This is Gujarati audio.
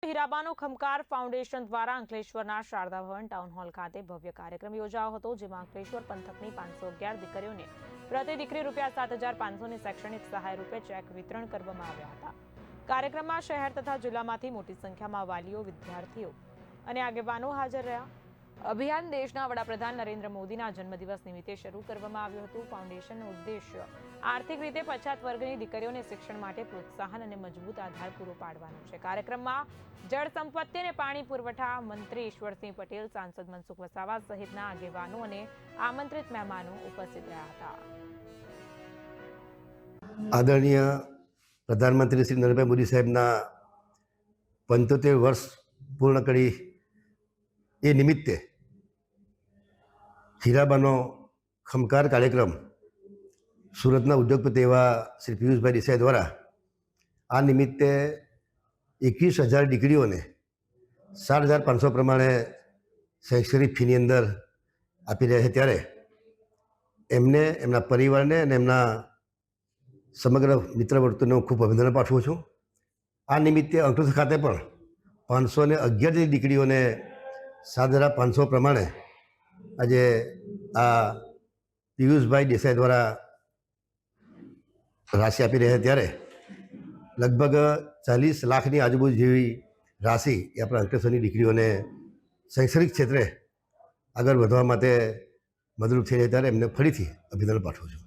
હીરાબાનો ખમકાર ફાઉન્ડેશન દ્વારા અંકલેશ્વરના શારદા ભવન ટાઉન હોલ ખાતે ભવ્ય કાર્યક્રમ યોજાયો હતો, જેમાં અંકલેશ્વર પંથકની 511 દીકરીઓને પ્રતિ દીકરી ₹7,500ની શૈક્ષણિક સહાય રૂપે ચેક વિતરણ કરવામાં આવ્યા હતા। કાર્યક્રમમાં શહેર તથા જિલ્લામાંથી મોટી સંખ્યામાં વાલીઓ, વિદ્યાર્થીઓ અને આગેવાનો હાજર રહ્યા। અભિયાન દેશના વડાપ્રધાન નરેન્દ્ર મોદીના જન્મદિવસ નિમિત્તે શરૂ કરવામાં આવ્યું હતું। ફાઉન્ડેશનનો ઉદ્દેશ્ય આર્થિક રીતે પછાત વર્ગની દીકરીઓને શિક્ષણ માટે પ્રોત્સાહન અને મજબૂત આધાર પૂરો પાડવાનો છે। કાર્યક્રમમાં જળ સંપત્તિ અને પાણી પુરવઠા મંત્રી ઈશ્વરસિંહ પટેલ, સાંસદ મનસુખ વસાવા સહિતના આગેવાનો અને આમંત્રિત મહેમાનો ઉપસ્થિત રહ્યા હતા। આદરણીય પ્રધાનમંત્રી શ્રી નરેન્દ્રભાઈ મોદી સાહેબના 75 વર્ષ પૂર્ણ કરી એ નિમિત્તે હીરાબાનો ખમકાર કાર્યક્રમ સુરતના ઉદ્યોગપતિ એવા શ્રી પિયુષભાઈ દેસાઈ દ્વારા આ નિમિત્તે 21,000 દીકરીઓને 7,500 પ્રમાણે શૈક્ષણિક ફીની અંદર આપી રહ્યા છે, ત્યારે એમને, એમના પરિવારને અને એમના સમગ્ર મિત્ર વર્તુળને હું ખૂબ અભિનંદન પાઠવું છું। આ નિમિત્તે અંકલેશ્વર ખાતે પણ 511 દીકરીઓને 7,500 પ્રમાણે આજે આ પિયુષભાઈ દેસાઈ દ્વારા રાશિ આપી રહ્યા છે, ત્યારે લગભગ 40 લાખની આજુબાજુ જેવી રાશિ એ આપણા અંકલેશ્વરની દીકરીઓને શૈક્ષણિક ક્ષેત્રે આગળ વધવા માટે મદદરૂપ થઈ રહી છે, ત્યારે એમને ફરીથી અભિનંદન પાઠવું છું।